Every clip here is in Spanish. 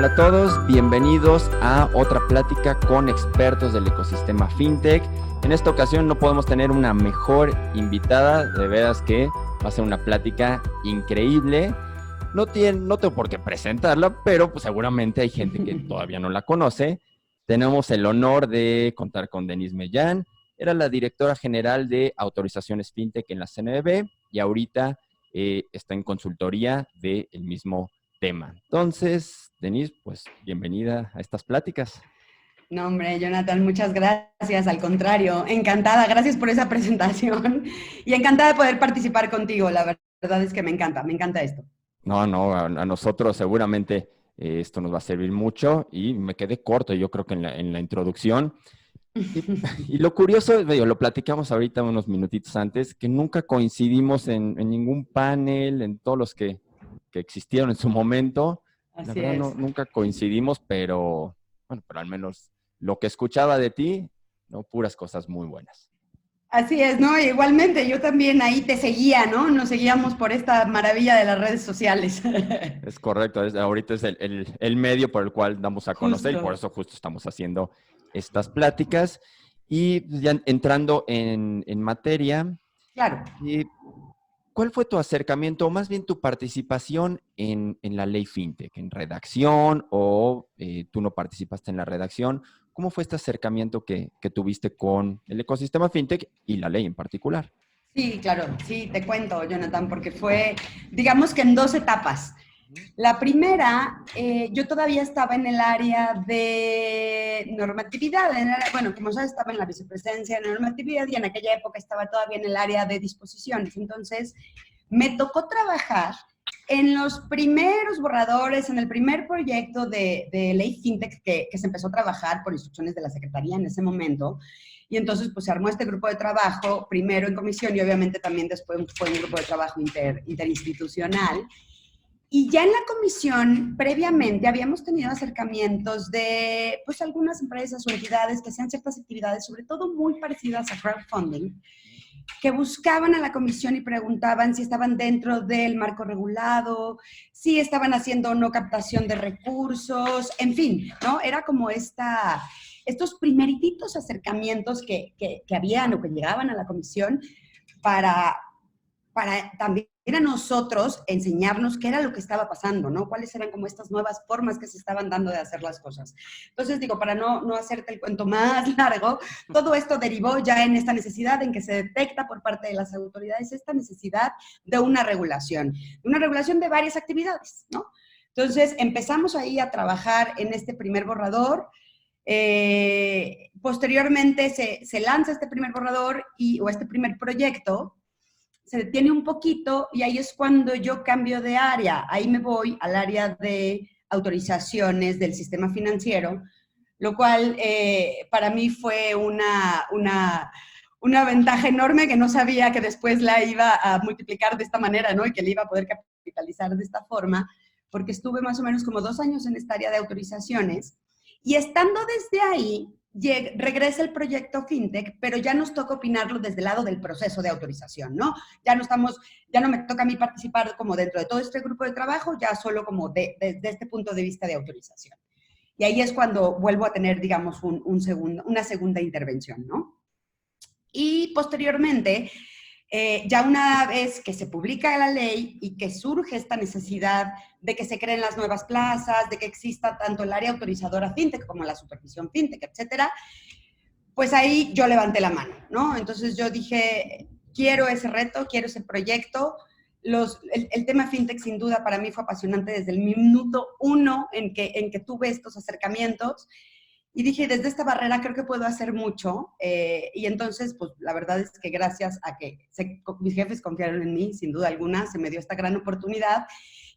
Hola a todos, bienvenidos a otra plática con expertos del ecosistema FinTech. En esta ocasión no podemos tener una mejor invitada, de veras que va a ser una plática increíble. No tengo por qué presentarla, pero pues seguramente hay gente que todavía no la conoce. Tenemos el honor de contar con Denise Mellán. Era la directora general de autorizaciones FinTech en la CNBV y ahorita está en consultoría del mismo tema. Entonces, Denise, pues bienvenida a estas pláticas. No, hombre, Jonathan, muchas gracias. Al contrario, encantada. Gracias por esa presentación y encantada de poder participar contigo. La verdad es que me encanta esto. No, a nosotros seguramente esto nos va a servir mucho y me quedé corto, yo creo que en la introducción. Y, y lo curioso, lo platicamos ahorita unos minutitos antes, que nunca coincidimos en ningún panel, en todos los que existieron en su momento. La Así verdad, es. nunca coincidimos, pero bueno, pero al menos lo que escuchaba de ti, no, puras cosas muy buenas. Así es, ¿no? Igualmente, yo también ahí te seguía, ¿no? Nos seguíamos por esta maravilla de las redes sociales. Es correcto, ahorita es el medio por el cual damos a conocer y por Justo. eso justo estamos haciendo estas pláticas. Y ya entrando en materia, Claro. eh, ¿cuál fue tu acercamiento o más bien tu participación en la ley FinTech? ¿En redacción o tú no participaste en la redacción? ¿Cómo fue este acercamiento que tuviste con el ecosistema FinTech y la ley en particular? Sí, claro, sí, te cuento, Jonathan, porque fue, digamos que en dos etapas. La primera, yo todavía estaba en el área de normatividad, bueno, como sabes, estaba en la vicepresidencia de normatividad y en aquella época estaba todavía en el área de disposiciones. Entonces, me tocó trabajar en los primeros borradores, en el primer proyecto de ley FinTech que se empezó a trabajar por instrucciones de la Secretaría en ese momento. Y entonces, pues se armó este grupo de trabajo, primero en comisión y obviamente también después fue un grupo de trabajo interinstitucional. Y ya en la comisión, previamente, habíamos tenido acercamientos de pues, algunas empresas o entidades que hacían ciertas actividades, sobre todo muy parecidas a crowdfunding, que buscaban a la comisión y preguntaban si estaban dentro del marco regulado, si estaban haciendo o no captación de recursos, en fin, ¿no? Era como estos primeritos acercamientos que habían o que llegaban a la comisión para, para también a nosotros enseñarnos qué era lo que estaba pasando, ¿no? Cuáles eran como estas nuevas formas que se estaban dando de hacer las cosas. Entonces, digo, para no hacerte el cuento más largo, todo esto derivó ya en esta necesidad en que se detecta por parte de las autoridades esta necesidad de una regulación de varias actividades, ¿no? Entonces, empezamos ahí a trabajar en este primer borrador. Posteriormente se lanza este primer borrador o este primer proyecto, se detiene un poquito y ahí es cuando yo cambio de área. Ahí me voy al área de autorizaciones del sistema financiero, lo cual para mí fue una ventaja enorme que no sabía que después la iba a multiplicar de esta manera, ¿no? Y que le iba a poder capitalizar de esta forma, porque estuve más o menos como 2 años en esta área de autorizaciones y estando desde ahí, regresa el proyecto FinTech, pero ya nos toca opinarlo desde el lado del proceso de autorización, ¿no? Ya no me toca a mí participar como dentro de todo este grupo de trabajo, ya solo como desde este punto de vista de autorización. Y ahí es cuando vuelvo a tener, digamos, una segunda intervención, ¿no? Y posteriormente, ya una vez que se publica la ley y que surge esta necesidad de que se creen las nuevas plazas, de que exista tanto el área autorizadora FinTech como la supervisión FinTech, etcétera, pues ahí yo levanté la mano, ¿no? Entonces yo dije, quiero ese reto, quiero ese proyecto. El tema FinTech sin duda para mí fue apasionante desde el minuto uno en que tuve estos acercamientos y dije, desde esta barrera creo que puedo hacer mucho. Y entonces, pues la verdad es que gracias a que mis jefes confiaron en mí, sin duda alguna, se me dio esta gran oportunidad.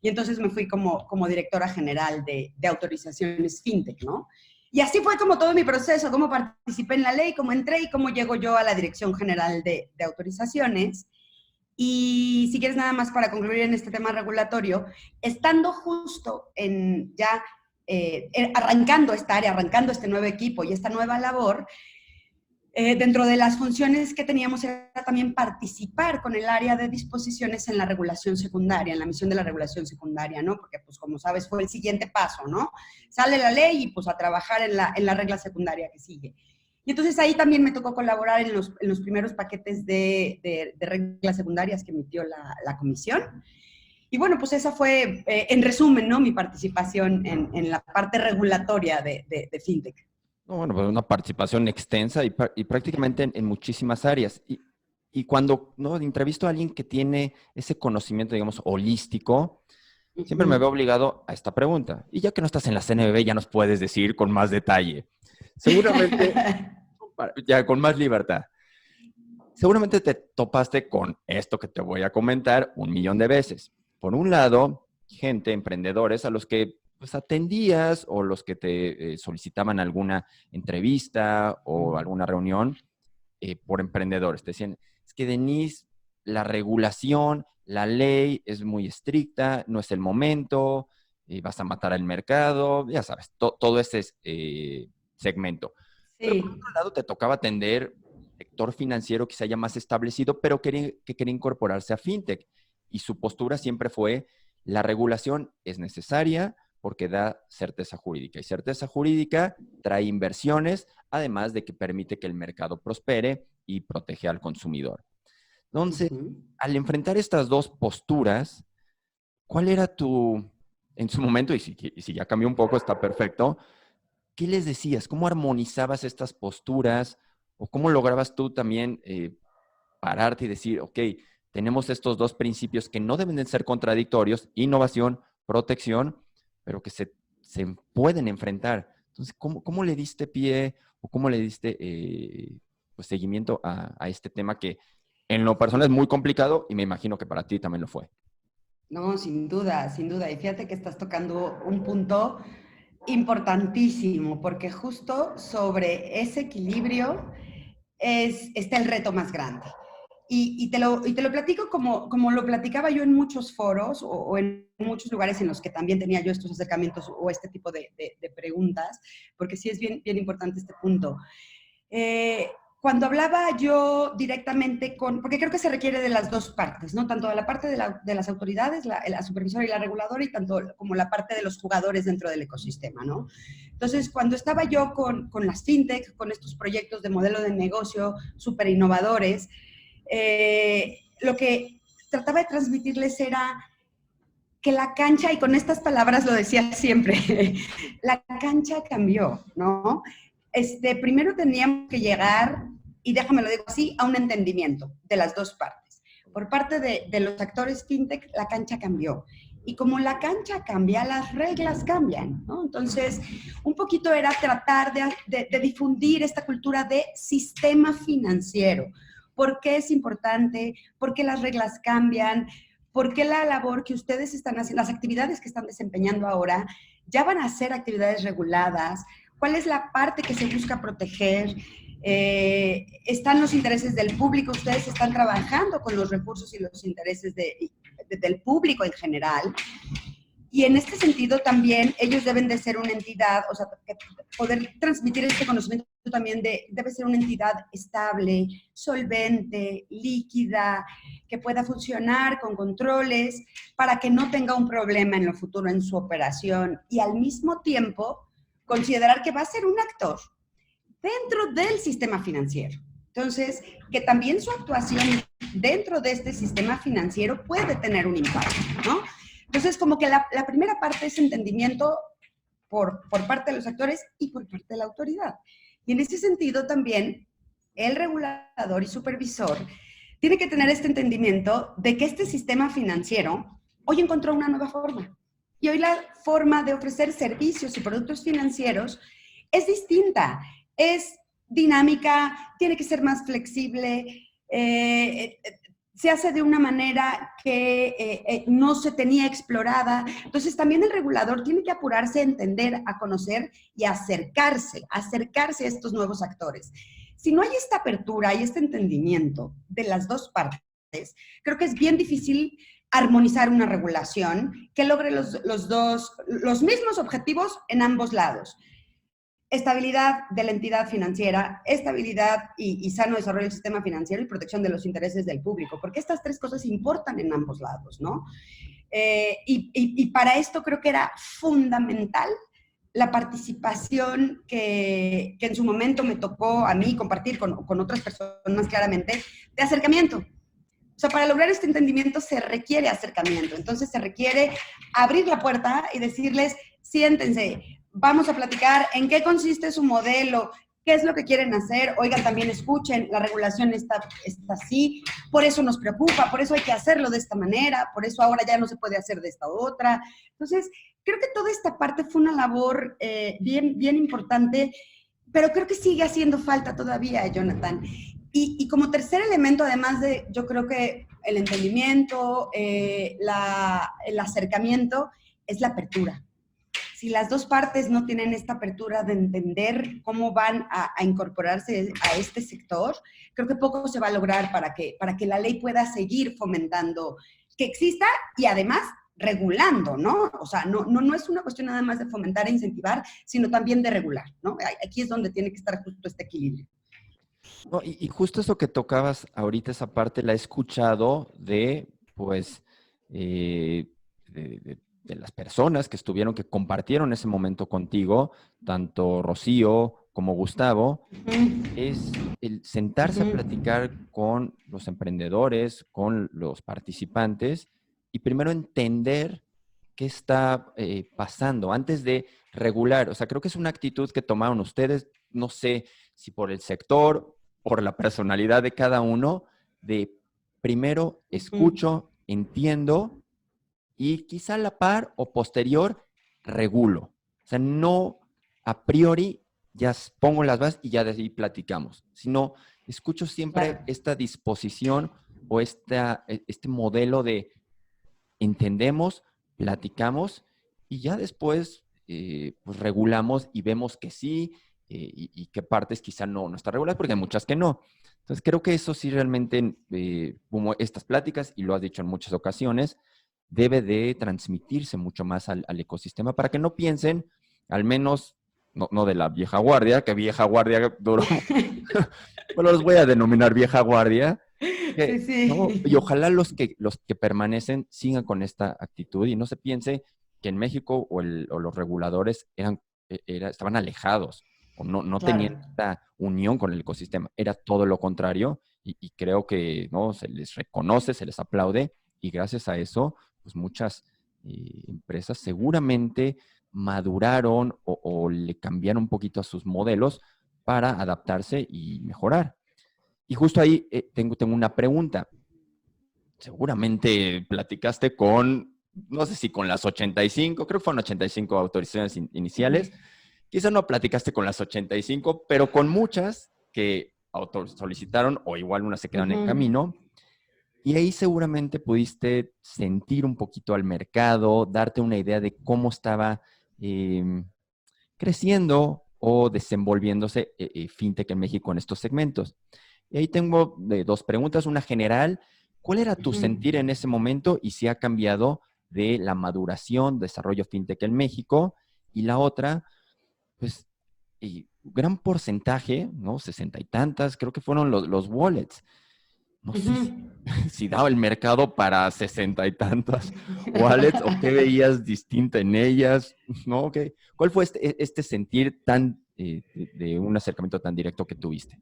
Y entonces me fui como directora general de autorizaciones FinTech, ¿no? Y así fue como todo mi proceso, cómo participé en la ley, cómo entré y cómo llego yo a la Dirección General de Autorizaciones. Y si quieres nada más para concluir en este tema regulatorio, estando justo en arrancando esta área, arrancando este nuevo equipo y esta nueva labor, Dentro de las funciones que teníamos era también participar con el área de disposiciones en la regulación secundaria, en la misión de la regulación secundaria, ¿no? Porque, pues, como sabes, fue el siguiente paso, ¿no? Sale la ley y, pues, a trabajar en la regla secundaria que sigue. Y entonces ahí también me tocó colaborar en los primeros paquetes de reglas secundarias que emitió la comisión. Y bueno, pues esa fue, en resumen, ¿no? Mi participación en la parte regulatoria de FinTech. No, bueno, pues una participación extensa y prácticamente en muchísimas áreas. Y cuando no entrevisto a alguien que tiene ese conocimiento, digamos, holístico, siempre me veo obligado a esta pregunta. Y ya que no estás en la CNBB, ya nos puedes decir con más detalle. Seguramente, ya con más libertad. Seguramente te topaste con esto que te voy a comentar 1,000,000 de veces. Por un lado, gente, emprendedores a los que pues, atendías o los que te solicitaban alguna entrevista o alguna reunión por emprendedores. Te decían, es que Denise, la regulación, la ley es muy estricta, no es el momento, vas a matar al mercado, ya sabes, todo ese segmento. Pero por Sí. otro lado, te tocaba atender sector financiero que se haya más establecido, pero que quería incorporarse a FinTech. Y su postura siempre fue, la regulación es necesaria porque da certeza jurídica. Y certeza jurídica trae inversiones, además de que permite que el mercado prospere y protege al consumidor. Entonces, al enfrentar estas dos posturas, ¿cuál era en su momento, y si ya cambió un poco, está perfecto, qué les decías? ¿Cómo armonizabas estas posturas? ¿O cómo lograbas tú también pararte y decir, ok, tenemos estos dos principios que no deben de ser contradictorios, innovación, protección, pero que se pueden enfrentar? Entonces, ¿cómo le diste pie o cómo le diste pues, seguimiento a este tema que en lo personal es muy complicado y me imagino que para ti también lo fue? No, sin duda, sin duda. Y fíjate que estás tocando un punto importantísimo, porque justo sobre ese equilibrio está el reto más grande. Y te lo platico como lo platicaba yo en muchos foros o en muchos lugares en los que también tenía yo estos acercamientos o este tipo de preguntas, porque sí es bien, bien importante este punto. Eh, Cuando hablaba yo directamente porque creo que se requiere de las dos partes, ¿no? Tanto de la parte de las autoridades, la supervisora y la reguladora, y tanto como la parte de los jugadores dentro del ecosistema, ¿no? Entonces, cuando estaba yo con las fintech, con estos proyectos de modelo de negocio súper innovadores, lo que trataba de transmitirles era que la cancha, y con estas palabras lo decía siempre, la cancha cambió, ¿no? Primero teníamos que llegar, y déjame lo digo así, a un entendimiento de las dos partes. Por parte de los actores fintech, la cancha cambió. Y como la cancha cambia, las reglas cambian, ¿no? Entonces, un poquito era tratar de difundir esta cultura de sistema financiero. ¿Por qué es importante? ¿Por qué las reglas cambian? ¿Por qué la labor que ustedes están haciendo, las actividades que están desempeñando ahora, ya van a ser actividades reguladas? ¿Cuál es la parte que se busca proteger? ¿Están los intereses del público? ¿Ustedes están trabajando con los recursos y los intereses del público en general? Y en este sentido también ellos deben de ser una entidad, o sea, poder transmitir este conocimiento también debe ser una entidad estable, solvente, líquida, que pueda funcionar con controles para que no tenga un problema en lo futuro en su operación y al mismo tiempo considerar que va a ser un actor dentro del sistema financiero. Entonces, que también su actuación dentro de este sistema financiero puede tener un impacto, ¿no? Entonces, como que la primera parte es entendimiento por parte de los actores y por parte de la autoridad. Y en ese sentido también el regulador y supervisor tiene que tener este entendimiento de que este sistema financiero hoy encontró una nueva forma. Y hoy la forma de ofrecer servicios y productos financieros es distinta, es dinámica, tiene que ser más flexible, se hace de una manera que no se tenía explorada. Entonces, también el regulador tiene que apurarse a entender, a conocer y a acercarse a estos nuevos actores. Si no hay esta apertura y este entendimiento de las dos partes, creo que es bien difícil armonizar una regulación que logre los mismos objetivos en ambos lados. estabilidad de la entidad financiera, estabilidad y sano desarrollo del sistema financiero y protección de los intereses del público, porque estas tres cosas importan en ambos lados, ¿no? Y para esto creo que era fundamental la participación que en su momento me tocó a mí compartir con otras personas claramente, de acercamiento. O sea, para lograr este entendimiento se requiere acercamiento, entonces se requiere abrir la puerta y decirles, siéntense, vamos a platicar en qué consiste su modelo, qué es lo que quieren hacer, oigan, también escuchen, la regulación está así, por eso nos preocupa, por eso hay que hacerlo de esta manera, por eso ahora ya no se puede hacer de esta otra. Entonces, creo que toda esta parte fue una labor bien importante, pero creo que sigue haciendo falta todavía, Jonathan. Y como tercer elemento, además de, yo creo que el entendimiento, el acercamiento, es la apertura. Si las dos partes no tienen esta apertura de entender cómo van a incorporarse a este sector, creo que poco se va a lograr para que la ley pueda seguir fomentando que exista y además regulando, ¿no? O sea, no es una cuestión nada más de fomentar e incentivar, sino también de regular, ¿no? Aquí es donde tiene que estar justo este equilibrio. No, y justo eso que tocabas ahorita, esa parte la he escuchado de, pues, de las personas que estuvieron, que compartieron ese momento contigo, tanto Rocío como Gustavo, es el sentarse a platicar con los emprendedores, con los participantes y primero entender qué está pasando antes de regular. O sea, creo que es una actitud que tomaron ustedes, no sé si por el sector, por la personalidad de cada uno, de primero escucho, entiendo y quizá a la par o posterior regulo. O sea, no a priori ya pongo las bases y ya de ahí platicamos, sino escucho siempre esta disposición o este modelo de entendemos, platicamos y ya después pues regulamos y vemos que sí y qué partes quizá no está regular, porque hay muchas que no. Entonces creo que eso sí realmente, como estas pláticas, y lo has dicho en muchas ocasiones, debe de transmitirse mucho más al ecosistema para que no piensen, al menos, no de la vieja guardia, que vieja guardia duró, bueno, los voy a denominar vieja guardia, Sí. ¿no? Y ojalá los que permanecen sigan con esta actitud y no se piense que en México o los reguladores estaban alejados o no tenían esta unión con el ecosistema. Era todo lo contrario y creo que ¿no? Se les reconoce, se les aplaude y gracias a eso, pues muchas empresas seguramente maduraron o le cambiaron un poquito a sus modelos para adaptarse y mejorar. Y justo ahí tengo una pregunta. Seguramente platicaste con, no sé si con las 85, creo que fueron 85 autorizaciones iniciales. Quizá no platicaste con las 85, pero con muchas que solicitaron o igual unas se quedan en camino. Y ahí seguramente pudiste sentir un poquito al mercado, darte una idea de cómo estaba creciendo o desenvolviéndose fintech en México en estos segmentos. Y ahí tengo dos preguntas, una general. ¿Cuál era tu sentir en ese momento y si ha cambiado de la maduración, desarrollo fintech en México? Y la otra, pues, gran porcentaje, ¿no? 60 y tantas, creo que fueron los wallets. No sé si daba el mercado para 60 y tantas wallets o qué veías distinto en ellas, ¿no? ¿Cuál fue este sentir tan de un acercamiento tan directo que tuviste?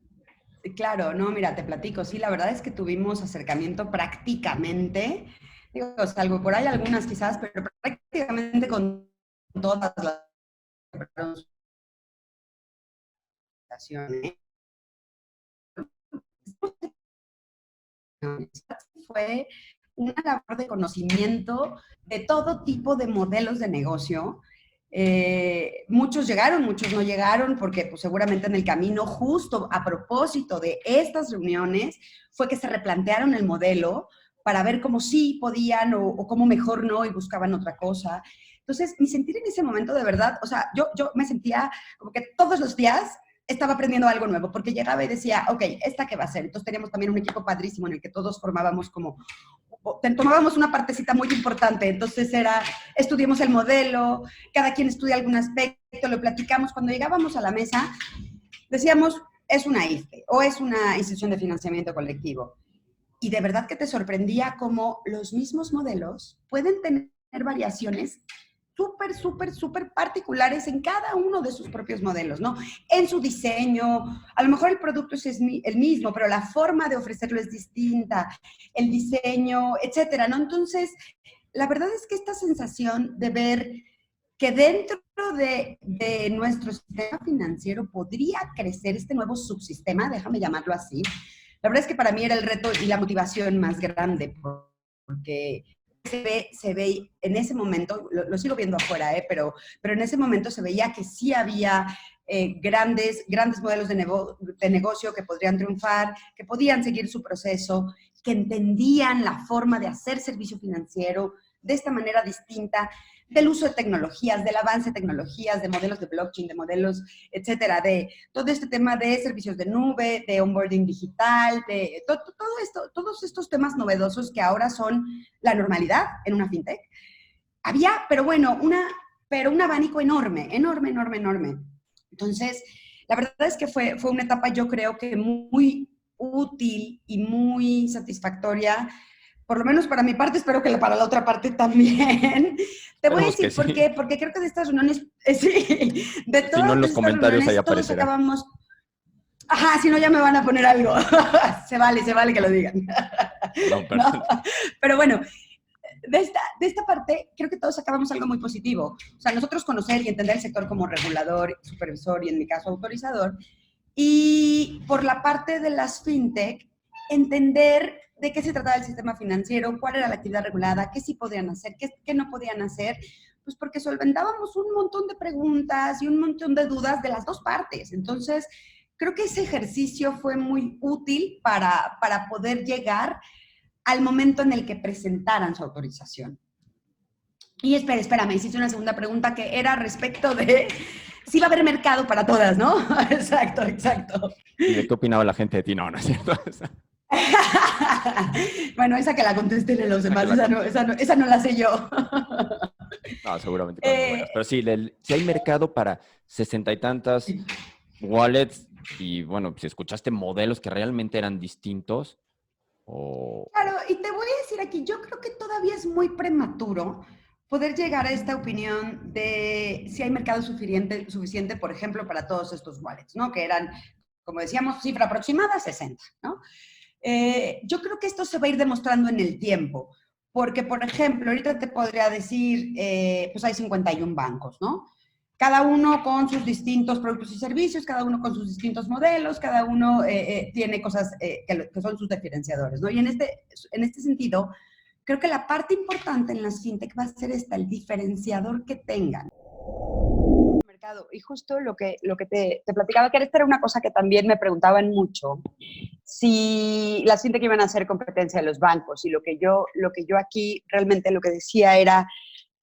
Claro, no, mira, te platico. Sí, la verdad es que tuvimos acercamiento prácticamente, digo, salvo por ahí algunas quizás, pero prácticamente con todas las presentaciones. Fue una labor de conocimiento de todo tipo de modelos de negocio. Muchos llegaron, muchos no llegaron, porque pues, seguramente en el camino, justo a propósito de estas reuniones, fue que se replantearon el modelo para ver cómo sí podían o cómo mejor no y buscaban otra cosa. Entonces, mi sentir en ese momento, de verdad, o sea, yo me sentía como que todos los días estaba aprendiendo algo nuevo, porque llegaba y decía, ok, ¿esta qué va a ser? Entonces teníamos también un equipo padrísimo en el que todos formábamos como, tomábamos una partecita muy importante, entonces era, estudiemos el modelo, cada quien estudia algún aspecto, lo platicamos, cuando llegábamos a la mesa, decíamos, es una IFE o es una institución de financiamiento colectivo. Y de verdad que te sorprendía cómo los mismos modelos pueden tener variaciones súper, súper, súper particulares en cada uno de sus propios modelos, ¿no? En su diseño, a lo mejor el producto es el mismo, pero la forma de ofrecerlo es distinta, el diseño, etcétera, ¿no? Entonces, la verdad es que esta sensación de ver que dentro de nuestro sistema financiero podría crecer este nuevo subsistema, déjame llamarlo así, la verdad es que para mí era el reto y la motivación más grande, porque se ve en ese momento, lo sigo viendo afuera, pero en ese momento se veía que sí había grandes modelos de negocio que podrían triunfar, que podían seguir su proceso, que entendían la forma de hacer servicio financiero de esta manera distinta, del uso de tecnologías, del avance de tecnologías, de modelos de blockchain, de modelos, etcétera, de todo este tema de servicios de nube, de onboarding digital, de todo esto, todos estos temas novedosos que ahora son la normalidad en una fintech. Había, pero bueno, un abanico enorme, enorme, enorme, enorme. Entonces, la verdad es que fue una etapa, yo creo que muy útil y muy satisfactoria, por lo menos para mi parte, espero que para la otra parte también. Te voy a decir sí. por qué, porque creo que de estas reuniones, sí, de todas Si no, en los estas comentarios ahí reuniones, todos aparecerá. acabamos, ajá, si no ya me van a poner algo. se vale que lo digan. No, perdón. ¿No? Pero bueno, de esta parte, creo que todos acabamos algo muy positivo. O sea, nosotros conocer y entender el sector como regulador, supervisor y en mi caso autorizador. Y por la parte de las fintech, entender de qué se trataba el sistema financiero, cuál era la actividad regulada, qué sí podían hacer, qué no podían hacer, pues porque solventábamos un montón de preguntas y un montón de dudas de las dos partes. Entonces, creo que ese ejercicio fue muy útil para poder llegar al momento en el que presentaran su autorización. Y espera, me hiciste una segunda pregunta que era respecto de si va a haber mercado para todas, ¿no? Exacto. ¿Y de qué opinaba la gente de ti? No, no es cierto. Bueno, esa que la contesten los demás, esa no la sé yo. No, seguramente cosas muy buenas. Pero sí, si hay mercado para 60 y tantas wallets y bueno, si escuchaste modelos que realmente eran distintos o... Claro, y te voy a decir aquí, yo creo que todavía es muy prematuro poder llegar a esta opinión de si hay mercado suficiente, por ejemplo, para todos estos wallets, ¿no? Que eran, como decíamos, cifra aproximada, 60, ¿no? Yo creo que esto se va a ir demostrando en el tiempo, porque, por ejemplo, ahorita te podría decir, pues hay 51 bancos, ¿no? Cada uno con sus distintos productos y servicios, cada uno con sus distintos modelos, cada uno tiene cosas que son sus diferenciadores, ¿no? Y en este sentido, creo que la parte importante en las fintech va a ser el diferenciador que tengan. Y justo lo que te platicaba, que esta era una cosa que también me preguntaban mucho, si las fintech iban a hacer competencia de los bancos, y lo que yo aquí realmente lo que decía era,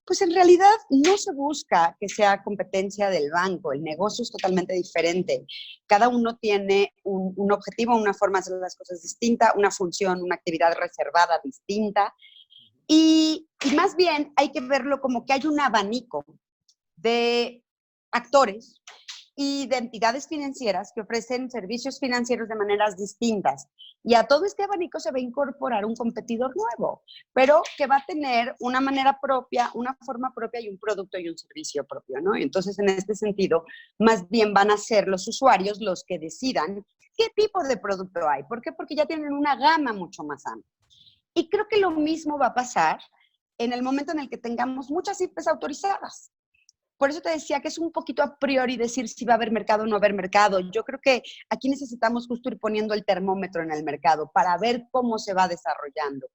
pues en realidad no se busca que sea competencia del banco, el negocio es totalmente diferente. Cada uno tiene un objetivo, una forma de hacer las cosas distinta, una función, una actividad reservada distinta, y más bien hay que verlo como que hay un abanico de actores y de entidades financieras que ofrecen servicios financieros de maneras distintas. Y a todo este abanico se va a incorporar un competidor nuevo, pero que va a tener una manera propia, una forma propia y un producto y un servicio propio, ¿no? Y entonces, en este sentido, más bien van a ser los usuarios los que decidan qué tipo de producto hay. ¿Por qué? Porque ya tienen una gama mucho más amplia. Y creo que lo mismo va a pasar en el momento en el que tengamos muchas IPs autorizadas. Por eso te decía que es un poquito a priori decir si va a haber mercado o no va a haber mercado. Yo creo que aquí necesitamos justo ir poniendo el termómetro en el mercado para ver cómo se va desarrollando.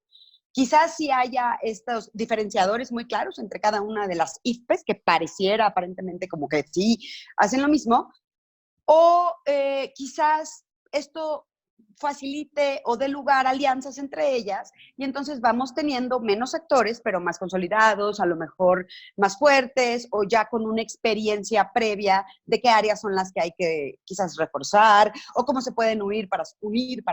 Quizás sí haya estos diferenciadores muy claros entre cada una de las IFPs, que pareciera aparentemente como que sí hacen lo mismo, o quizás esto facilite o dé lugar a alianzas entre ellas y entonces vamos teniendo menos actores, pero más consolidados, a lo mejor más fuertes o ya con una experiencia previa de qué áreas son las que hay que quizás reforzar o cómo se pueden unir para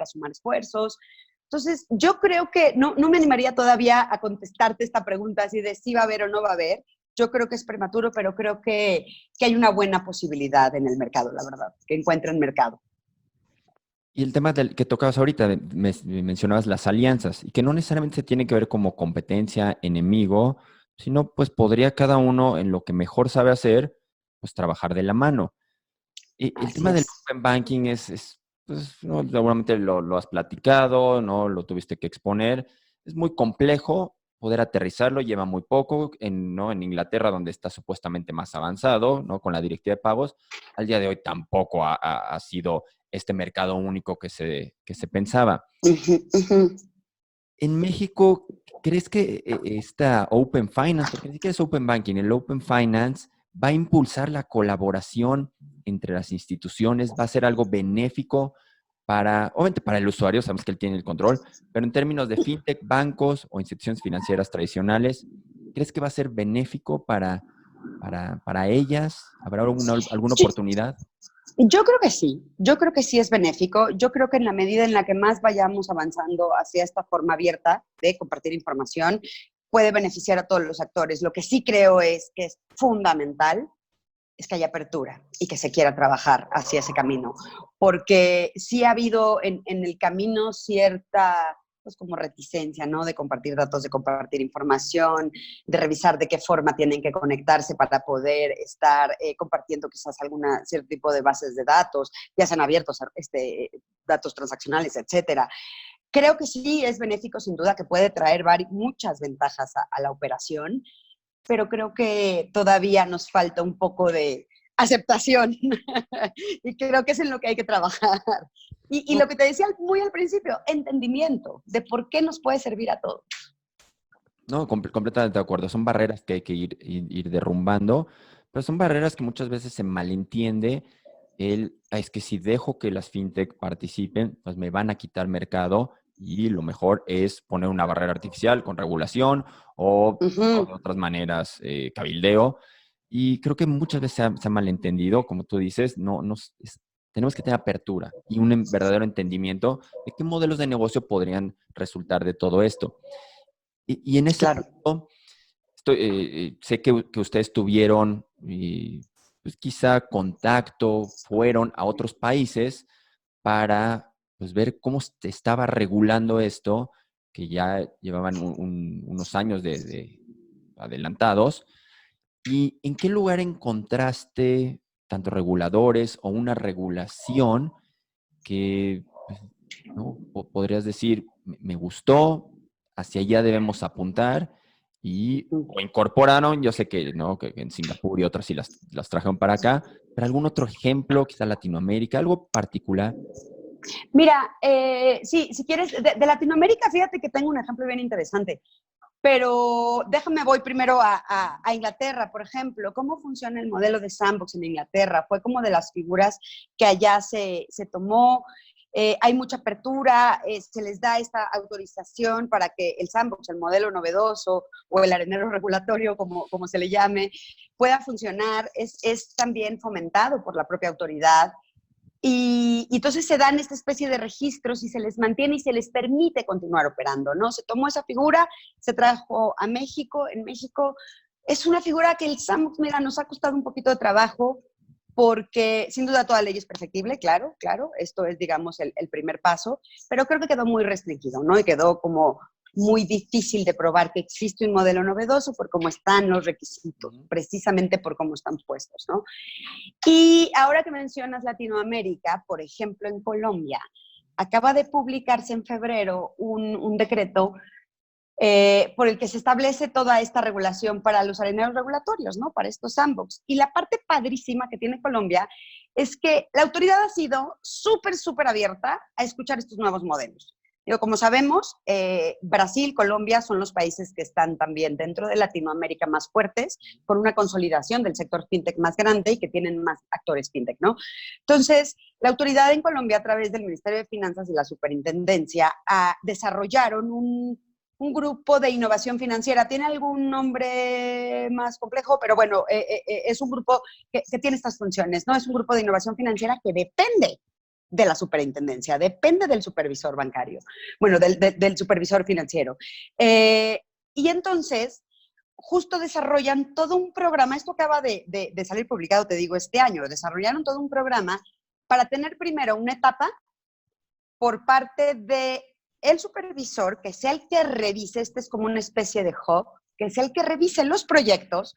sumar esfuerzos. Entonces, yo creo que no me animaría todavía a contestarte esta pregunta así de si va a haber o no va a haber. Yo creo que es prematuro, pero creo que hay una buena posibilidad en el mercado, la verdad, que encuentren mercado. Y el tema del que tocabas ahorita, mencionabas las alianzas, y que no necesariamente se tiene que ver como competencia, enemigo, sino pues podría cada uno en lo que mejor sabe hacer, pues trabajar de la mano. Y el Así tema del es. open banking pues, ¿no? Seguramente lo has platicado, ¿no? Lo tuviste que exponer. Es muy complejo poder aterrizarlo, lleva muy poco, ¿no? En Inglaterra, donde está supuestamente más avanzado, ¿no? Con la directiva de pagos, al día de hoy tampoco ha sido este mercado único que se pensaba. Ujú, ujú. En México, ¿crees que esta Open Finance, porque ni siquiera es Open Banking, el Open Finance va a impulsar la colaboración entre las instituciones? ¿Va a ser algo benéfico obviamente para el usuario? Sabemos que él tiene el control, pero en términos de fintech, bancos o instituciones financieras tradicionales, ¿crees que va a ser benéfico para ellas? ¿Habrá alguna Sí, oportunidad? yo creo que sí es benéfico. Yo creo que en la medida en la que más vayamos avanzando hacia esta forma abierta de compartir información, puede beneficiar a todos los actores. Lo que sí creo es que es fundamental es que haya apertura y que se quiera trabajar hacia ese camino. Porque sí ha habido en el camino cierta, pues como reticencia, ¿no? De compartir datos, de compartir información, de revisar de qué forma tienen que conectarse para poder estar compartiendo quizás alguna cierto tipo de bases de datos, ya sean abiertos, datos transaccionales, etcétera. Creo que sí es benéfico, sin duda, que puede traer muchas ventajas a la operación, pero creo que todavía nos falta un poco de aceptación y creo que es en lo que hay que trabajar. Y lo No, que te decía muy al principio, entendimiento de por qué nos puede servir a todos. no, completamente de acuerdo. Son barreras que hay que ir derrumbando, pero son barreras que muchas veces se malentiende. Es que si dejo que las fintech participen, pues me van a quitar mercado y lo mejor es poner una barrera artificial con regulación o de Ujú. otras maneras, cabildeo. Y creo que muchas veces se ha malentendido, como tú dices, tenemos que tener apertura y un verdadero entendimiento de qué modelos de negocio podrían resultar de todo esto. Y en ese Claro. punto, sé que ustedes tuvieron, pues quizá contacto, fueron a otros países para pues, ver cómo se estaba regulando esto, que ya llevaban unos años de adelantados. ¿Y en qué lugar encontraste tanto reguladores o una regulación que, pues, ¿no? Podrías decir, me gustó, hacia allá debemos apuntar o incorporaron, yo sé que, ¿no? Que en Singapur y otras sí las trajeron para acá, pero algún otro ejemplo, quizá Latinoamérica, algo particular. Mira, sí, si quieres, de Latinoamérica, fíjate que tengo un ejemplo bien interesante. Pero déjame, voy primero a Inglaterra, por ejemplo. ¿Cómo funciona el modelo de sandbox en Inglaterra? Fue como de las figuras que allá se tomó. Hay mucha apertura, se les da esta autorización para que el sandbox, el modelo novedoso o el arenero regulatorio, como se le llame, pueda funcionar. Es también fomentado por la propia autoridad. Y entonces se dan esta especie de registros y se les mantiene y se les permite continuar operando, ¿no? Se tomó esa figura, se trajo a México. En México es una figura que el sandbox, mira, nos ha costado un poquito de trabajo porque sin duda toda ley es perfectible, claro, claro, esto es, digamos, el primer paso, pero creo que quedó muy restringido, ¿no? Y quedó como muy difícil de probar que existe un modelo novedoso por cómo están los requisitos, Ujú. precisamente por cómo están puestos, ¿no? Y ahora que mencionas Latinoamérica, por ejemplo, en Colombia, acaba de publicarse en febrero un decreto por el que se establece toda esta regulación para los areneros regulatorios, ¿no? Para estos sandbox. Y la parte padrísima que tiene Colombia es que la autoridad ha sido súper, súper abierta a escuchar estos nuevos modelos. Digo, como sabemos, Brasil, Colombia son los países que están también dentro de Latinoamérica más fuertes, con una consolidación del sector fintech más grande y que tienen más actores fintech, ¿no? Entonces, la autoridad en Colombia, a través del Ministerio de Finanzas y la Superintendencia, desarrollaron grupo de innovación financiera. Tiene algún nombre más complejo, pero bueno, es un grupo que tiene estas funciones, ¿no? Es un grupo de innovación financiera que depende de la superintendencia, depende del supervisor bancario, bueno, del supervisor financiero. Y entonces, justo desarrollan todo un programa, esto acaba de salir publicado, te digo, este año, desarrollaron todo un programa para tener primero una etapa por parte de el supervisor, que sea el que revise, este es como una especie de hub, que sea el que revise los proyectos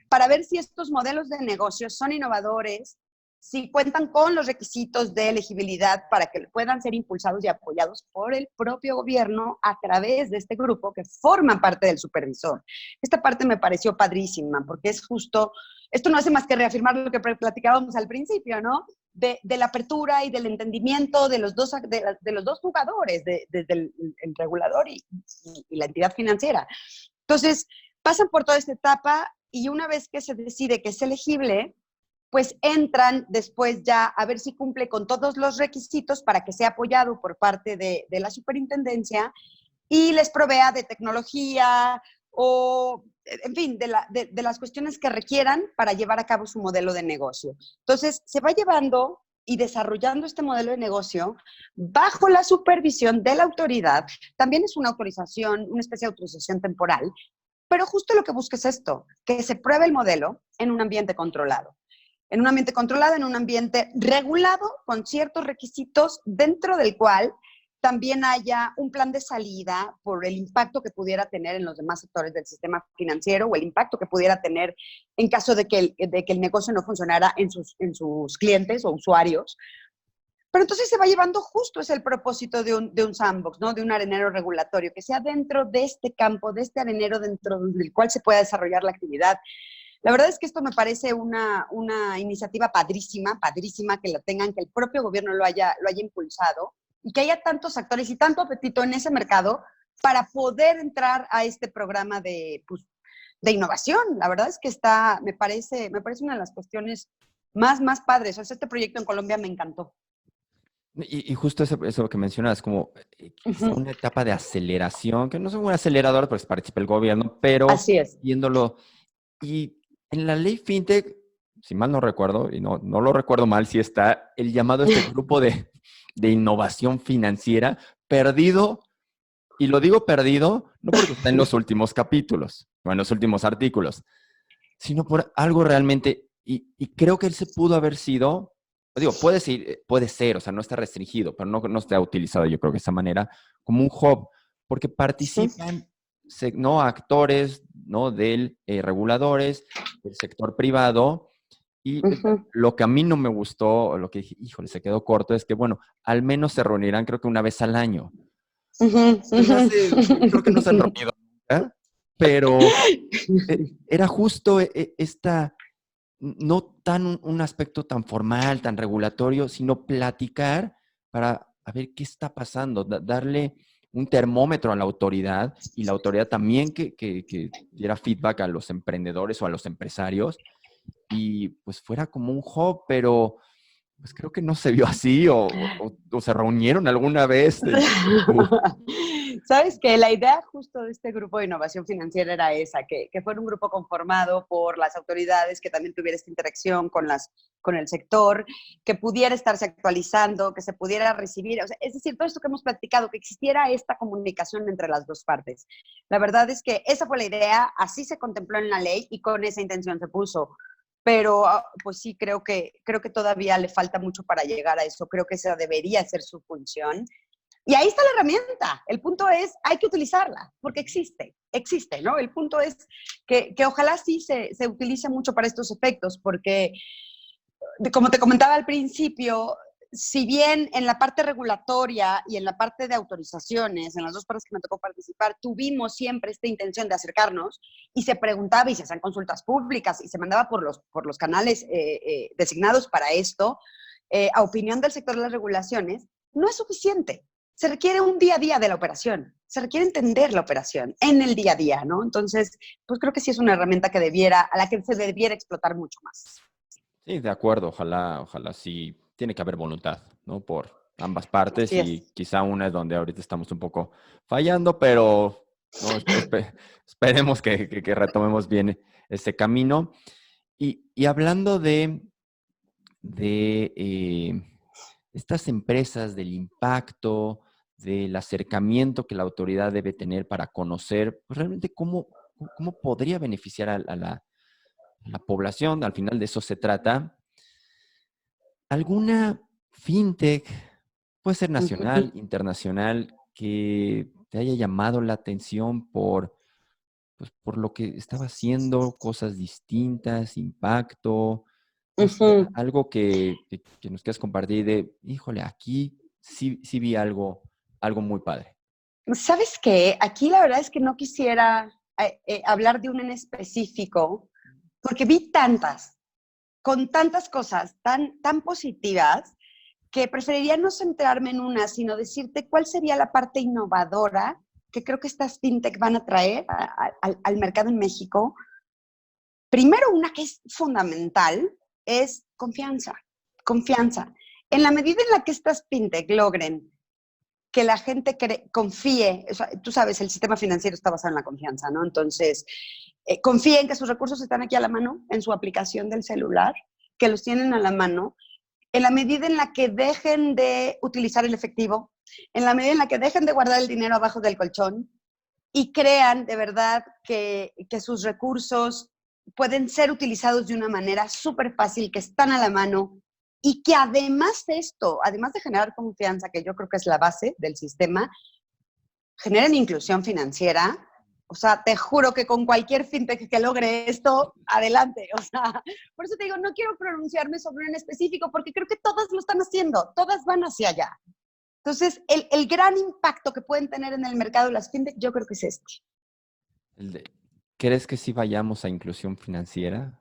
para ver si estos modelos de negocio son innovadores, si cuentan con los requisitos de elegibilidad para que puedan ser impulsados y apoyados por el propio gobierno a través de este grupo que forma parte del supervisor. Esta parte me pareció padrísima porque es justo, esto no hace más que reafirmar lo que platicábamos al principio, ¿no? De la apertura y del entendimiento de los dos, de los dos jugadores, desde el regulador y la entidad financiera. Entonces, pasan por toda esta etapa y una vez que se decide que es elegible, pues entran después ya a ver si cumple con todos los requisitos para que sea apoyado por parte de la superintendencia y les provea de tecnología o, en fin, de las cuestiones que requieran para llevar a cabo su modelo de negocio. Entonces, se va llevando y desarrollando este modelo de negocio bajo la supervisión de la autoridad. También es una autorización, una especie de autorización temporal, pero justo lo que busca es esto, que se pruebe el modelo en un ambiente controlado. En un ambiente controlado, en un ambiente regulado, con ciertos requisitos, dentro del cual también haya un plan de salida por el impacto que pudiera tener en los demás sectores del sistema financiero o el impacto que pudiera tener en caso de que el negocio no funcionara en sus clientes o usuarios. Pero entonces se va llevando justo, es el propósito de un sandbox, ¿no? De un arenero regulatorio, que sea dentro de este campo, de este arenero dentro del cual se pueda desarrollar la actividad. La verdad es que esto me parece una iniciativa padrísima, padrísima que la tengan, que el propio gobierno lo haya impulsado y que haya tantos actores y tanto apetito en ese mercado para poder entrar a este programa pues, de innovación. La verdad es que me parece una de las cuestiones más padres. O sea, este proyecto en Colombia me encantó. Y justo eso que mencionas, como quizá una etapa de aceleración, que no es un acelerador, pues participa el gobierno, pero Así es. viéndolo. Y en la ley FinTech, si mal no recuerdo, y no lo recuerdo mal, sí está el llamado este grupo de innovación financiera perdido. Y lo digo perdido no porque está en los últimos capítulos o en los últimos artículos, sino por algo realmente, y creo que él se pudo haber sido, digo, puede ser, o sea, no está restringido, pero no está utilizado, yo creo que de esa manera, como un hub, porque Sí. participan, ¿no? Actores, ¿no? Del reguladores, del sector privado, y lo que a mí no me gustó, o lo que dije, híjole, se quedó corto, es que, bueno, al menos se reunirán creo que una vez al año. Se me hace, creo que no se han reunido nunca, pero era justo esta, no tan un aspecto tan formal, tan regulatorio, sino platicar para a ver qué está pasando, darle un termómetro a la autoridad y la autoridad también que diera feedback a los emprendedores o a los empresarios y pues fuera como un hub, pero pues creo que no se vio así o se reunieron alguna vez. Sabes que la idea justo de este grupo de innovación financiera era esa, que fuera un grupo conformado por las autoridades, que también tuviera esta interacción con el sector, que pudiera estarse actualizando, que se pudiera recibir, o sea, es decir, todo esto que hemos platicado, que existiera esta comunicación entre las dos partes. La verdad es que esa fue la idea, así se contempló en la ley y con esa intención se puso. Pero pues sí, creo que todavía le falta mucho para llegar a eso. Creo que esa debería ser su función. Y ahí está la herramienta. El punto es, hay que utilizarla, porque existe, ¿no? El punto es que ojalá sí se utilice mucho para estos efectos, porque, como te comentaba al principio, si bien en la parte regulatoria y en la parte de autorizaciones, en las dos partes que me tocó participar, tuvimos siempre esta intención de acercarnos y se preguntaba y se hacían consultas públicas y se mandaba por los canales designados para esto, a opinión del sector de las regulaciones, no es suficiente. Se requiere un día a día de la operación, se requiere entender la operación en el día a día, ¿no? Entonces, pues creo que sí es una herramienta a la que se debiera explotar mucho más. Sí, de acuerdo, ojalá sí, tiene que haber voluntad, ¿no? Por ambas partes Así y es. quizá una es donde ahorita estamos un poco fallando, pero no, esperemos que retomemos bien ese camino. Y hablando de estas empresas, del impacto, del acercamiento que la autoridad debe tener para conocer, pues, realmente cómo podría beneficiar a la población, al final de eso se trata. ¿Alguna fintech, puede ser nacional, internacional, que te haya llamado la atención pues, por lo que estaba haciendo, cosas distintas, impacto, no sé, algo que nos quieras compartir de, híjole, aquí sí vi algo muy padre? ¿Sabes qué? Aquí la verdad es que no quisiera hablar de una en específico, porque vi tantas, con tantas cosas tan positivas, que preferiría no centrarme en una, sino decirte cuál sería la parte innovadora que creo que estas fintech van a traer al mercado en México. Primero, una que es fundamental es confianza, confianza. En la medida en la que estas fintech logren que la gente confíe, o sea, tú sabes, el sistema financiero está basado en la confianza, ¿no? Entonces, confíe en que sus recursos están aquí a la mano, en su aplicación del celular, que los tienen a la mano, en la medida en la que dejen de utilizar el efectivo, en la medida en la que dejen de guardar el dinero abajo del colchón y crean de verdad que sus recursos pueden ser utilizados de una manera súper fácil, que están a la mano y que además de esto, además de generar confianza, que yo creo que es la base del sistema, generen inclusión financiera. O sea, te juro que con cualquier fintech que logre esto, adelante. O sea, por eso te digo, no quiero pronunciarme sobre un específico, porque creo que todas lo están haciendo, todas van hacia allá. Entonces, el gran impacto que pueden tener en el mercado las fintech, yo creo que es este. ¿Crees que sí vayamos a inclusión financiera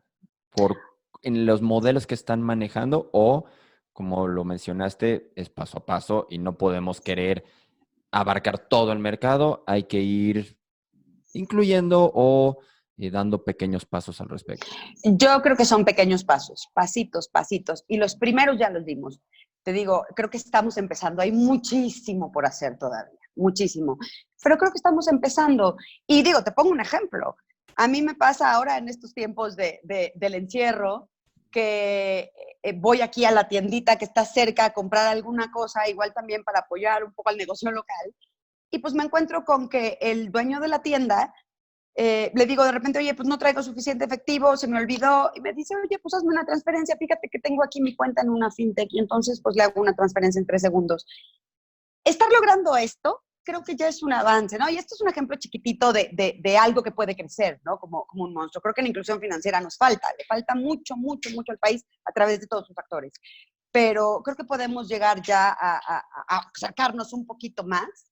en los modelos que están manejando o, como lo mencionaste, es paso a paso y no podemos querer abarcar todo el mercado? Hay que ir incluyendo o dando pequeños pasos al respecto. Yo creo que son pequeños pasos, pasitos, pasitos. Y los primeros ya los dimos. Te digo, creo que estamos empezando. Hay muchísimo por hacer todavía, muchísimo. Pero creo que estamos empezando. Y digo, te pongo un ejemplo. A mí me pasa ahora en estos tiempos del encierro que voy aquí a la tiendita que está cerca a comprar alguna cosa, igual también para apoyar un poco al negocio local. Y pues me encuentro con que el dueño de la tienda le digo de repente, oye, pues no traigo suficiente efectivo, se me olvidó, y me dice, oye, pues hazme una transferencia, fíjate que tengo aquí mi cuenta en una fintech, y entonces pues le hago una transferencia en 3 segundos. Estar logrando esto, creo que ya es un avance, ¿no? Y esto es un ejemplo chiquitito de algo que puede crecer, ¿no? Como un monstruo. Creo que la inclusión financiera nos falta, le falta mucho, mucho, mucho al país a través de todos sus actores. Pero creo que podemos llegar ya a sacarnos un poquito más.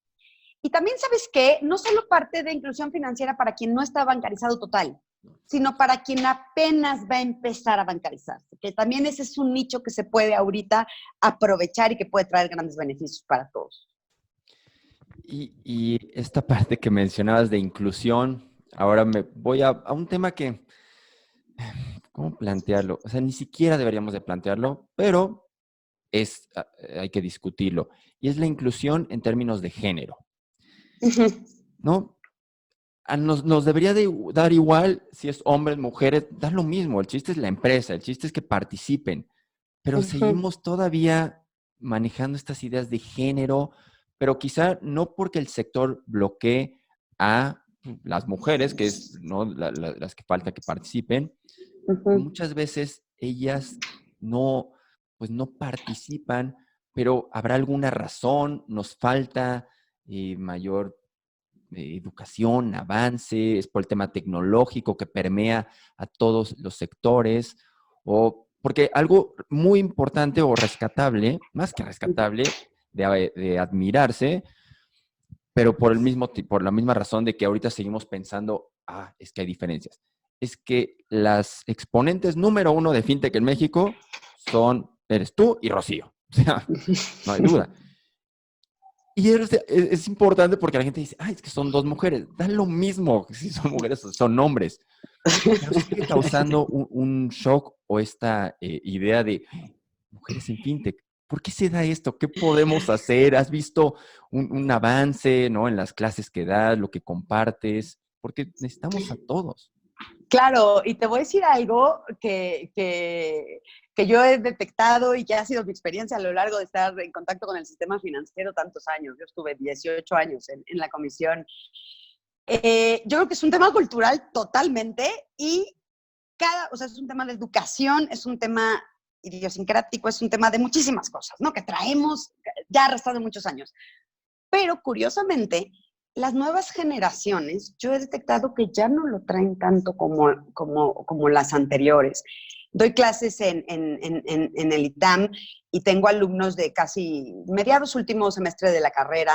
Y también, ¿sabes qué? No solo parte de inclusión financiera para quien no está bancarizado total, sino para quien apenas va a empezar a bancarizarse, que también ese es un nicho que se puede ahorita aprovechar y que puede traer grandes beneficios para todos. Y esta parte que mencionabas de inclusión, ahora me voy a un tema que, ¿cómo plantearlo? O sea, ni siquiera deberíamos de plantearlo, pero hay que discutirlo. Y es la inclusión en términos de género, ¿no? Nos debería de dar igual si es hombres, mujeres, da lo mismo. El chiste es la empresa, el chiste es que participen. Pero seguimos todavía manejando estas ideas de género, pero quizá no porque el sector bloquee a las mujeres, que es, ¿no?, las que falta que participen. Muchas veces ellas no, pues no participan, pero habrá alguna razón, nos falta mayor educación, avance, es por el tema tecnológico que permea a todos los sectores, o porque algo muy importante o rescatable, más que rescatable, de admirarse, pero por la misma razón de que ahorita seguimos pensando, es que hay diferencias. Es que las exponentes número uno de FinTech en México eres tú y Rocío. O sea, no hay duda. Y es importante porque la gente dice, es que son dos mujeres. Da lo mismo si son mujeres o son hombres. Pero sigue causando un shock o esta idea de mujeres en fintech. ¿Por qué se da esto? ¿Qué podemos hacer? ¿Has visto un avance, ¿no?, en las clases que das, lo que compartes? Porque necesitamos a todos. Claro, y te voy a decir algo que yo he detectado y que ha sido mi experiencia a lo largo de estar en contacto con el sistema financiero tantos años. Yo estuve 18 años en la comisión. Yo creo que es un tema cultural totalmente y o sea, es un tema de educación, es un tema idiosincrático, es un tema de muchísimas cosas, ¿no? Que traemos ya arrastrando muchos años. Pero curiosamente, las nuevas generaciones, yo he detectado que ya no lo traen tanto como las anteriores. Doy clases en el ITAM y tengo alumnos de casi mediados último semestre de la carrera.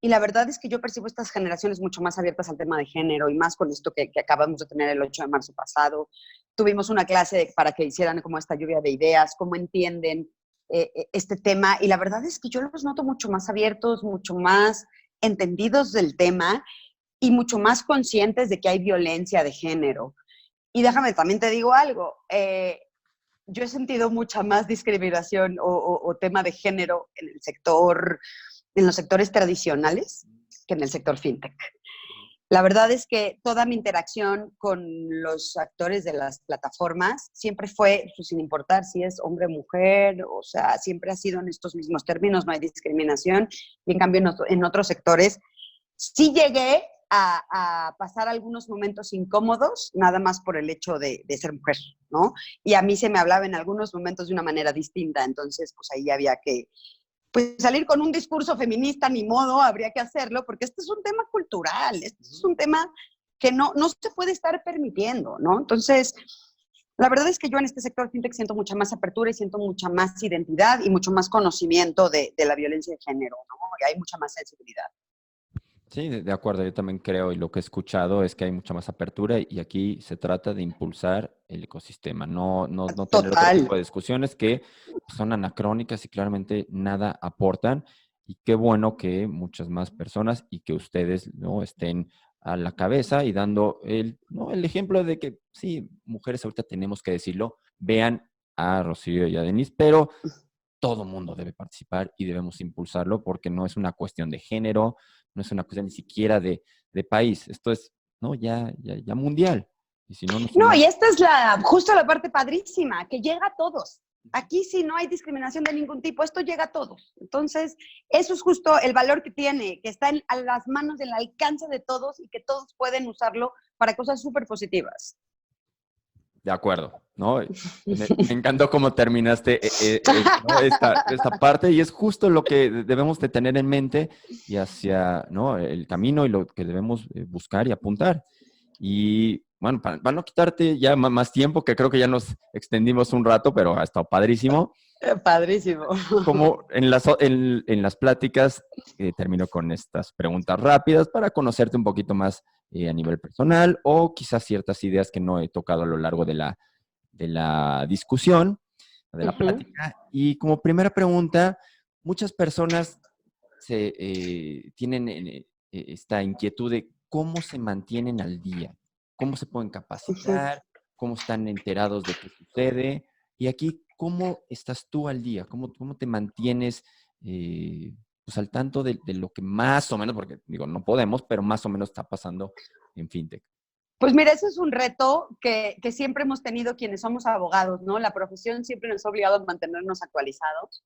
Y la verdad es que yo percibo estas generaciones mucho más abiertas al tema de género y más con esto que acabamos de tener el 8 de marzo pasado. Tuvimos una clase para que hicieran como esta lluvia de ideas, cómo entienden este tema. Y la verdad es que yo los noto mucho más abiertos, mucho más entendidos del tema y mucho más conscientes de que hay violencia de género. Y déjame, también te digo algo, yo he sentido mucha más discriminación o tema de género en el sector, en los sectores tradicionales que en el sector fintech. La verdad es que toda mi interacción con los actores de las plataformas siempre fue, pues, sin importar si es hombre o mujer, o sea, siempre ha sido en estos mismos términos, no hay discriminación. Y en cambio en otros sectores sí llegué a pasar algunos momentos incómodos, nada más por el hecho de ser mujer, ¿no? Y a mí se me hablaba en algunos momentos de una manera distinta, entonces pues ahí había que pues salir con un discurso feminista, ni modo, habría que hacerlo, porque este es un tema cultural, este es un tema que no se puede estar permitiendo, ¿no? Entonces, la verdad es que yo en este sector fintech siento mucha más apertura y siento mucha más identidad y mucho más conocimiento de la violencia de género, ¿no? Y hay mucha más sensibilidad. Sí, de acuerdo, yo también creo y lo que he escuchado es que hay mucha más apertura y aquí se trata de impulsar el ecosistema, no tener otro Total. tipo de discusiones que son anacrónicas y claramente nada aportan. Y qué bueno que muchas más personas y que ustedes no estén a la cabeza y dando el ejemplo de que sí, mujeres ahorita tenemos que decirlo, vean a Rocío y a Denise, pero todo mundo debe participar y debemos impulsarlo porque no es una cuestión de género, no es una cuestión ni siquiera de país, esto es ¿no? ya mundial. Y si no nos No, y sumamos... esta es justo la parte padrísima, que llega a todos. Aquí sí no hay discriminación de ningún tipo, esto llega a todos. Entonces, eso es justo el valor que tiene, que está a las manos, del alcance de todos y que todos pueden usarlo para cosas súper positivas. De acuerdo, ¿no? Me encantó cómo terminaste ¿no? esta parte y es justo lo que debemos de tener en mente y hacia ¿no? el camino y lo que debemos buscar y apuntar. Y bueno, para no quitarte ya más tiempo, que creo que ya nos extendimos un rato, pero ha estado padrísimo. Padrísimo. Como en las pláticas, termino con estas preguntas rápidas para conocerte un poquito más a nivel personal o quizás ciertas ideas que no he tocado a lo largo de la discusión, de la plática. Y como primera pregunta, muchas personas tienen esta inquietud de cómo se mantienen al día, cómo se pueden capacitar, cómo están enterados de qué sucede. Y aquí, ¿cómo estás tú al día? ¿Cómo te mantienes pues al tanto de lo que más o menos, porque digo, no podemos, pero más o menos está pasando en FinTech? Pues mira, ese es un reto que siempre hemos tenido quienes somos abogados, ¿no? La profesión siempre nos ha obligado a mantenernos actualizados.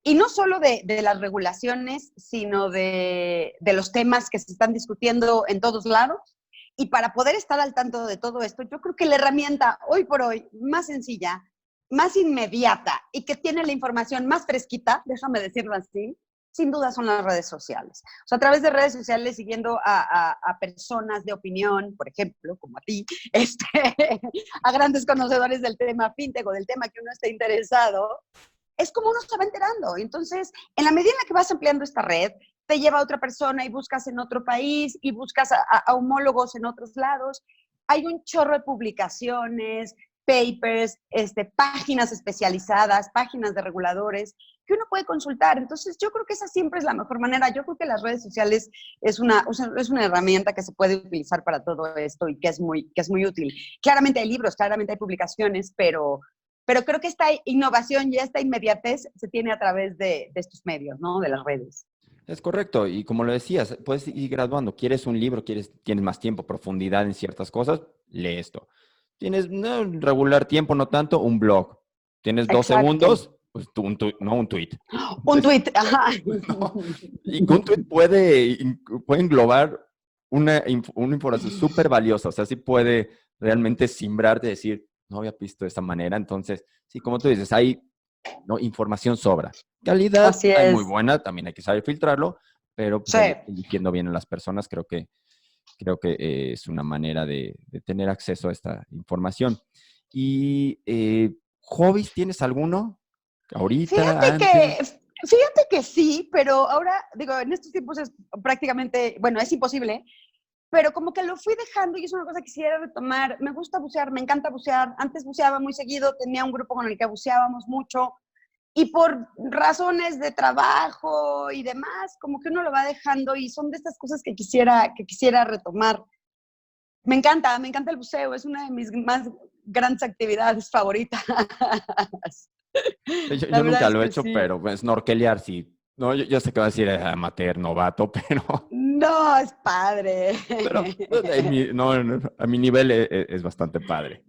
Y no solo de las regulaciones, sino de los temas que se están discutiendo en todos lados. Y para poder estar al tanto de todo esto, yo creo que la herramienta hoy por hoy más sencilla, más inmediata y que tiene la información más fresquita, déjame decirlo así, sin duda son las redes sociales. O sea, a través de redes sociales, siguiendo a personas de opinión, por ejemplo, como a ti, a grandes conocedores del tema fintech o del tema que uno esté interesado, es como uno se va enterando. Entonces, en la medida en la que vas ampliando esta red, te lleva a otra persona y buscas en otro país y buscas a homólogos en otros lados. Hay un chorro de publicaciones, papers, páginas especializadas, páginas de reguladores que uno puede consultar. Entonces, yo creo que esa siempre es la mejor manera. Yo creo que las redes sociales es una herramienta que se puede utilizar para todo esto y que es muy útil. Claramente hay libros, claramente hay publicaciones, pero creo que esta innovación y esta inmediatez se tiene a través de estos medios, ¿no? De las redes. Es correcto, y como lo decías, puedes ir graduando. ¿Quieres un libro? ¿Tienes más tiempo, profundidad en ciertas cosas? Lee esto. ¿Tienes regular tiempo, no tanto? Un blog. ¿Tienes 2 segundos? Pues un tweet. Un tweet, ajá. No, y que un tweet puede englobar una información súper valiosa. O sea, sí puede realmente simbrarte y decir, no había visto de esa manera. Entonces, sí, como tú dices, hay, ¿no?, información sobra. Calidad Así hay muy es. buena, también hay que saber filtrarlo, pero pues Sí. eligiendo bien a las personas, creo que es una manera de tener acceso a esta información. Y ¿hobbies tienes alguno? ¿Ahorita, Fíjate antes? que, fíjate que sí, pero ahora, digo, en estos tiempos es prácticamente, bueno, es imposible, pero como que lo fui dejando y es una cosa que quisiera retomar. Me gusta bucear, me encanta bucear. Antes buceaba muy seguido, tenía un grupo con el que buceábamos mucho y por razones de trabajo y demás, como que uno lo va dejando y son de estas cosas que quisiera retomar. Me encanta el buceo, es una de mis más grandes actividades favoritas. Yo, La yo verdad nunca es lo he que hecho, sí. pero pues, snorkelear sí. No, yo sé que va a decir amateur, novato, No, es padre. pero pues, no, no, a mi nivel es bastante padre.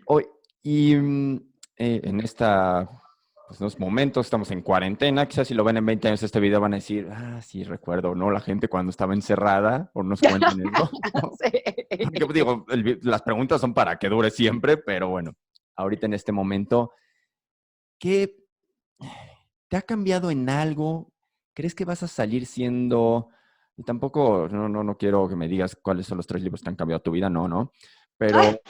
Hoy, y en estos momentos estamos en cuarentena, quizás si lo ven en 20 años este video van a decir, sí, recuerdo, ¿no? La gente cuando estaba encerrada, o nos cuentan eso, ¿no? Aunque, pues, Sí. digo, las preguntas son para que dure siempre, pero bueno, ahorita en este momento, ¿qué te ha cambiado en algo? ¿Crees que vas a salir siendo, y tampoco, no quiero que me digas cuáles son los 3 libros que han cambiado tu vida, no, no, pero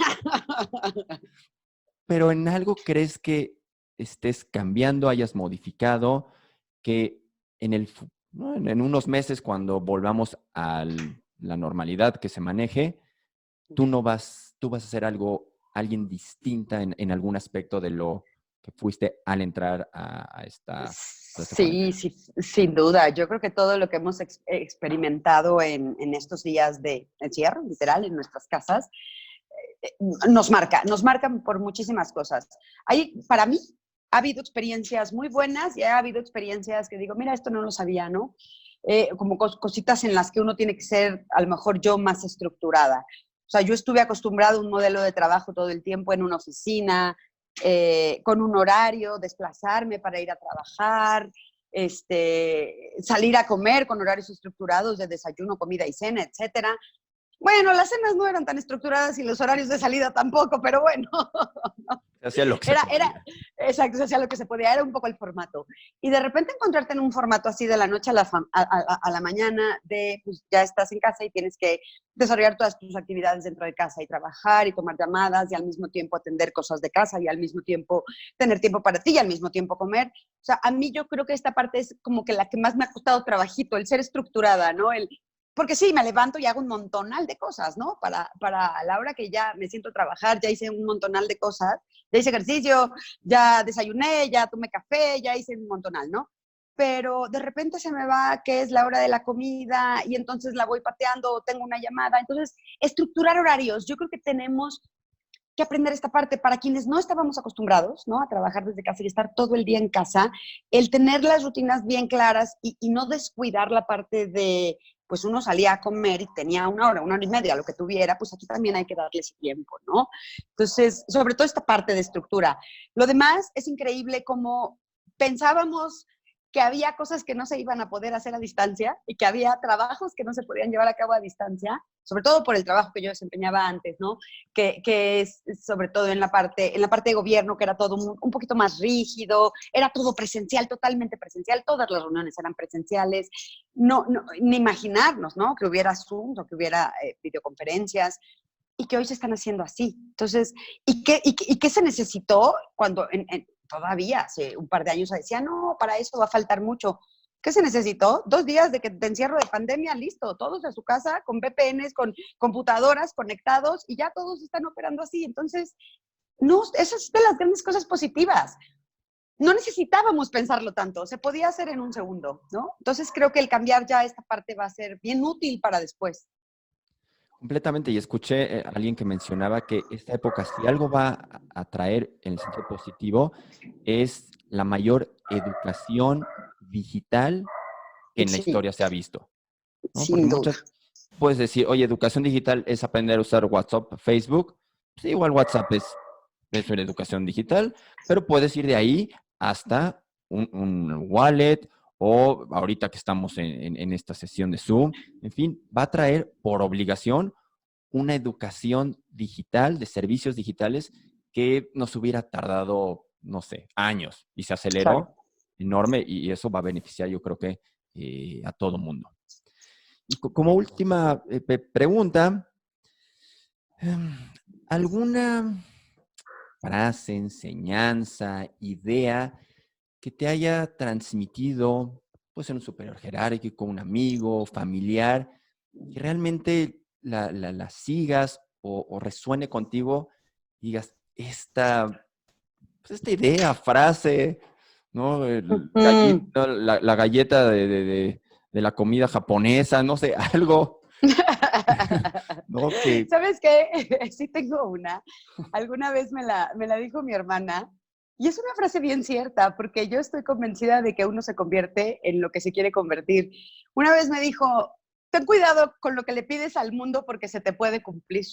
Pero en algo crees que estés cambiando, hayas modificado, que ¿no?, en unos meses, cuando volvamos a la normalidad que se maneje, tú vas a ser alguien distinta en algún aspecto de lo que fuiste al entrar a esta Sí, cuarentena. sí, sin duda. Yo creo que todo lo que hemos experimentado en estos días de encierro, literal, en nuestras casas, nos marcan por muchísimas cosas. Para mí, ha habido experiencias muy buenas y ha habido experiencias que digo, mira, esto no lo sabía, ¿no? Como cositas en las que uno tiene que ser, a lo mejor yo, más estructurada. O sea, yo estuve acostumbrado a un modelo de trabajo todo el tiempo en una oficina, con un horario, desplazarme para ir a trabajar, salir a comer con horarios estructurados de desayuno, comida y cena, etcétera. Bueno, las cenas no eran tan estructuradas y los horarios de salida tampoco, pero bueno, Se hacía lo que se era, podía. exacto, se hacía lo que se podía, era un poco el formato. Y de repente encontrarte en un formato así de la noche a la mañana, pues ya estás en casa y tienes que desarrollar todas tus actividades dentro de casa y trabajar y tomar llamadas y al mismo tiempo atender cosas de casa y al mismo tiempo tener tiempo para ti y al mismo tiempo comer. O sea, a mí yo creo que esta parte es como que la que más me ha costado trabajito, el ser estructurada, ¿no? Porque sí, me levanto y hago un montonal de cosas, ¿no? Para la hora que ya me siento a trabajar, ya hice un montonal de cosas, ya hice ejercicio, ya desayuné, ya tomé café, ya hice un montonal, ¿no? Pero de repente se me va que es la hora de la comida y entonces la voy pateando, tengo una llamada. Entonces, estructurar horarios, yo creo que tenemos que aprender esta parte. Para quienes no estábamos acostumbrados, ¿no?, a trabajar desde casa y estar todo el día en casa, el tener las rutinas bien claras y no descuidar la parte de, pues uno salía a comer y tenía una hora y media, lo que tuviera, pues aquí también hay que darle ese tiempo, ¿no? Entonces, sobre todo esta parte de estructura. Lo demás es increíble cómo pensábamos que había cosas que no se iban a poder hacer a distancia y que había trabajos que no se podían llevar a cabo a distancia, sobre todo por el trabajo que yo desempeñaba antes, ¿no? Que es sobre todo en la parte de gobierno, que era todo un poquito más rígido, era todo presencial, totalmente presencial, todas las reuniones eran presenciales, no ni imaginarnos, ¿no?, que hubiera Zoom o que hubiera videoconferencias, y que hoy se están haciendo así. Entonces, ¿y qué se necesitó cuando todavía hace un par de años se decía, no, para eso va a faltar mucho? ¿Qué se necesitó? 2 días de encierro de pandemia, listo, todos a su casa, con VPNs, con computadoras conectados, y ya todos están operando así. Entonces, no, esa es de las grandes cosas positivas. No necesitábamos pensarlo tanto, se podía hacer en un segundo, ¿no? Entonces, creo que el cambiar ya esta parte va a ser bien útil para después. Completamente, y escuché a alguien que mencionaba que esta época, si algo va a traer en el sentido positivo, es la mayor educación digital que en la Sí, historia se ha visto, ¿no? Porque sin duda. muchas puedes decir, oye, educación digital es aprender a usar WhatsApp, Facebook. Sí, igual WhatsApp es una educación digital, pero puedes ir de ahí hasta un wallet o ahorita que estamos en esta sesión de Zoom, en fin, va a traer por obligación una educación digital, de servicios digitales, que nos hubiera tardado, no sé, años y se aceleró Claro. enorme y eso va a beneficiar, yo creo que a todo mundo. Y como última pregunta, ¿alguna frase, enseñanza, idea que te haya transmitido, pues en un superior jerárquico, un amigo, familiar, que realmente la sigas o resuene contigo, y digas, pues esta idea, frase, ¿no? Mm. ¿No? La galleta de la comida japonesa, no sé, algo, ¿no? Que, ¿Sabes qué? Sí tengo una. Alguna vez me la dijo mi hermana y es una frase bien cierta porque yo estoy convencida de que uno se convierte en lo que se quiere convertir. Una vez me dijo, ten cuidado con lo que le pides al mundo porque se te puede cumplir.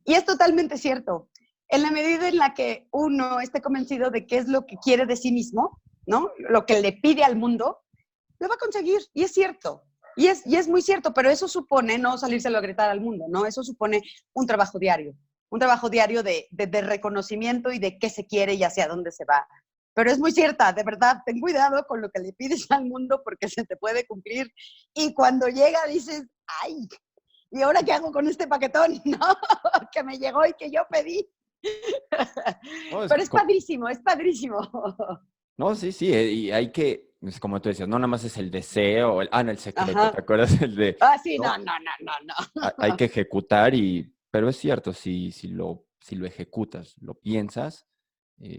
Y es totalmente cierto. En la medida en la que uno esté convencido de qué es lo que quiere de sí mismo, ¿no? Lo que le pide al mundo, lo va a conseguir. Y es cierto. Y es muy cierto, pero eso supone no salírselo a gritar al mundo, ¿no? Eso supone un trabajo diario de reconocimiento y de qué se quiere y hacia dónde se va. Pero es muy cierta, de verdad, ten cuidado con lo que le pides al mundo porque se te puede cumplir. Y cuando llega dices, ay, ¿y ahora qué hago con este paquetón? ¿No? Que me llegó y que yo pedí. no, Pero es padrísimo, es padrísimo. no, sí, sí, y hay que, es como tú decías, no nada más es el deseo, no, el secreto, ¿te Ajá. acuerdas? El de, Ah, sí, ¿no? no, no, no, no, Hay no. que ejecutar, pero es cierto, si lo ejecutas, lo piensas,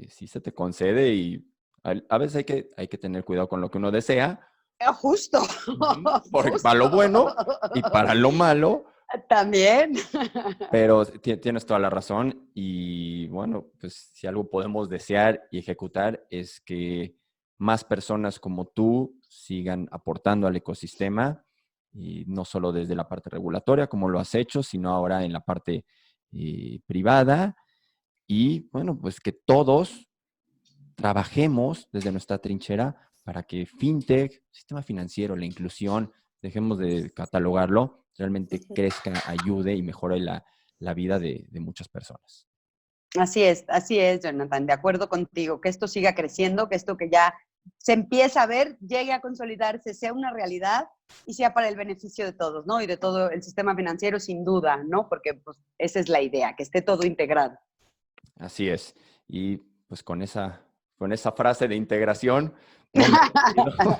sí se te concede y a veces hay que tener cuidado con lo que uno desea, Justo, porque para lo justo. bueno y para lo malo, También. pero tienes toda la razón y bueno, pues si algo podemos desear y ejecutar es que más personas como tú sigan aportando al ecosistema y no solo desde la parte regulatoria como lo has hecho, sino ahora en la parte privada y bueno, pues que todos trabajemos desde nuestra trinchera para que fintech, sistema financiero, la inclusión, dejemos de catalogarlo, realmente crezca, ayude y mejore la vida de muchas personas. Así es, Jonathan, de acuerdo contigo, que esto siga creciendo, que esto que ya se empieza a ver, llegue a consolidarse, sea una realidad y sea para el beneficio de todos, ¿no? Y de todo el sistema financiero, sin duda, ¿no? Porque pues, esa es la idea, que esté todo integrado. Así es. Y pues con esa frase de integración, no me despido.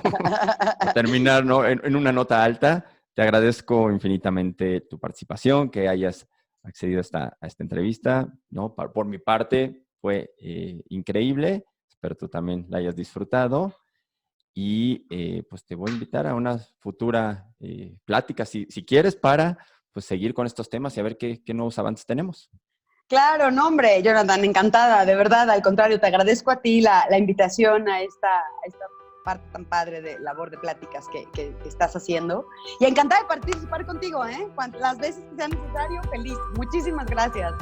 A terminar, ¿no? En una nota alta, te agradezco infinitamente tu participación, que hayas accedido a esta entrevista, ¿no? Por mi parte, fue increíble. Espero tú también la hayas disfrutado. Y pues te voy a invitar a una futura plática, si quieres, para pues seguir con estos temas y a ver qué nuevos avances tenemos. Claro, no, hombre, Jonathan, encantada, de verdad, al contrario, te agradezco a ti la invitación a esta parte tan padre de labor de pláticas que estás haciendo. Y encantada de participar contigo, ¿eh? Las veces que sea necesario, feliz. Muchísimas gracias.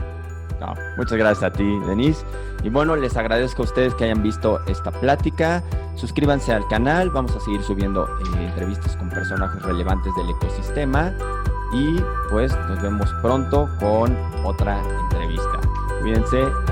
No, muchas gracias a ti, Denise. Y bueno, les agradezco a ustedes que hayan visto esta plática. Suscríbanse al canal, vamos a seguir subiendo entrevistas con personajes relevantes del ecosistema. Y pues nos vemos pronto con otra entrevista. Cuídense.